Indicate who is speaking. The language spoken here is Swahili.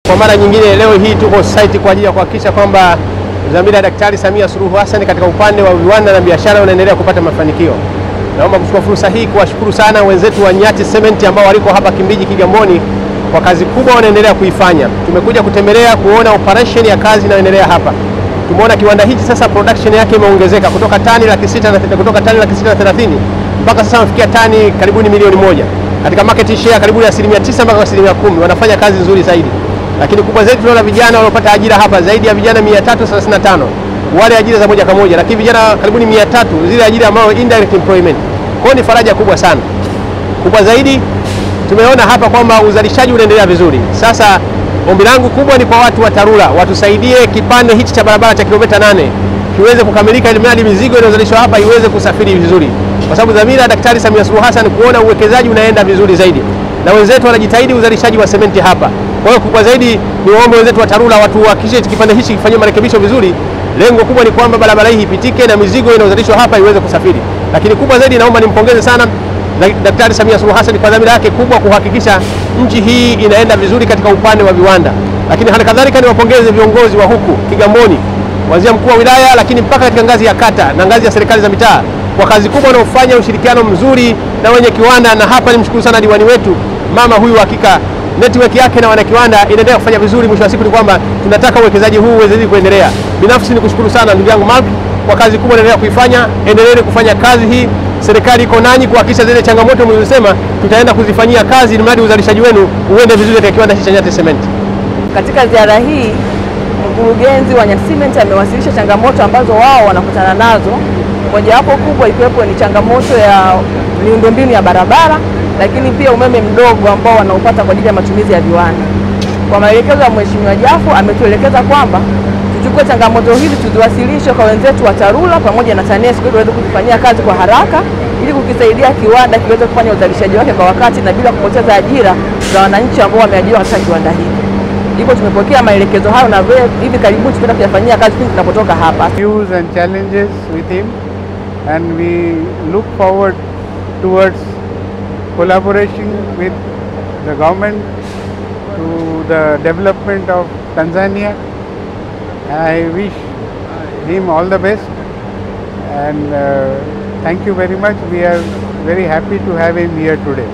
Speaker 1: Kwa mara nyingine leo hii tuko site kwa ajili ya kuhakikisha kwamba dhamira ya Daktari Samia Suluhu Hassan katika upande wa viwanda na biashara unaendelea kupata mafanikio. Naomba kuchukua fursa hii kuwashukuru sana wenzetu wa Nyati Cement ambao waliko hapa Kimbiji Kigamboni kwa kazi kubwa wanaendelea kuifanya. Tumekuja kutembelea kuona operation ya kazi inayoendelea hapa. Tumeona kiwanda hichi sasa production yake imeongezeka kutoka tani 630 mpaka sasa wamefikia tani karibuni milioni 1. Katika market share karibuni 9% mpaka 10%. Wanafanya kazi nzuri zaidi. Lakini kubwa zaidi tunaona vijana waliopata ajira hapa zaidi ya vijana 335. Wale ajira za moja kwa moja, lakini vijana karibuni 300 zile ajira ambazo indirect employment. Kwa ni faraja kubwa sana. Kubwa zaidi tumeona hapa kwamba uzalishaji unaendelea vizuri. Sasa ombi langu kubwa ni kwa watu wa TARURA watusaidie kipande hichi cha barabara cha kilomita 8 kiweze kukamilika ili mradi mizigo inayozalishwa hapa iweze kusafiri vizuri. Kwa sababu dhamira ya Daktari Samia Suluhu Hassan kuona uwekezaji unaenda vizuri zaidi. Na wenzetu wanajitahidi uzalishaji wa sementi hapa. Kwa hiyo kubwa zaidi ni waombe wenzetu wa TARURA watu hakikishe kipande hichi kifanywe marekebisho vizuri. Lengo kubwa ni kwamba barabara hii ipitike na mizigo inayozalishwa hapa iweze kusafiri. Lakini kubwa zaidi naomba nimpongeze sana Daktari Samia Suluhu Hassan kwa dhamira yake kubwa kuhakikisha nchi hii inaenda vizuri katika upande wa viwanda. Lakini hali kadhalika niwapongeze viongozi wa huku Kigamboni, kuanzia mkuu wa wilaya lakini mpaka katika ngazi ya kata na ngazi ya serikali za mitaa kwa kazi kubwa wanaofanya, ushirikiano mzuri na wenye kiwanda. Na hapa nimshukuru sana diwani wetu, mama huyu, hakika network yake na wanakiwanda inaendelea kufanya vizuri. Mwisho wa siku ni kwamba tunataka uwekezaji huu uweze kuendelea. Binafsi nikushukuru sana ndugu yangu Mark kwa kazi kubwa unaendelea kuifanya. Endeleeni kufanya kazi hii. Serikali iko nanyi kuhakikisha zile changamoto mlizosema tutaenda kuzifanyia kazi ili mradi uzalishaji wenu uende vizuri katika kiwanda cha Nyati Cement.
Speaker 2: Katika ziara hii mkurugenzi wa Nyati Cement amewasilisha changamoto ambazo wao wanakutana nazo. Mojawapo kubwa ikiwepo ni changamoto ya miundombinu ya barabara, lakini pia umeme mdogo ambao wanaupata kwa ajili ya matumizi ya viwanda. Kwa maelekezo ya Mheshimiwa Jafo ametuelekeza kwamba tuchukue changamoto hizi tuziwasilishe kwa wenzetu wa TARURA pamoja na TANESCO ili waweze kufanyia kazi kwa haraka ili kukisaidia kiwanda kiweze kufanya uzalishaji wake kwa wakati na bila kupoteza ajira za wananchi ambao wameajiriwa katika kiwanda hiki. Hivyo tumepokea maelekezo hayo na hivi karibuni tutaenda kuyafanyia kazi pindi tunapotoka hapa.
Speaker 3: Views and challenges with him, and we look forward towards collaboration with the government to the development of Tanzania. I wish him all the best, and thank you very much. We are very happy to have him here today.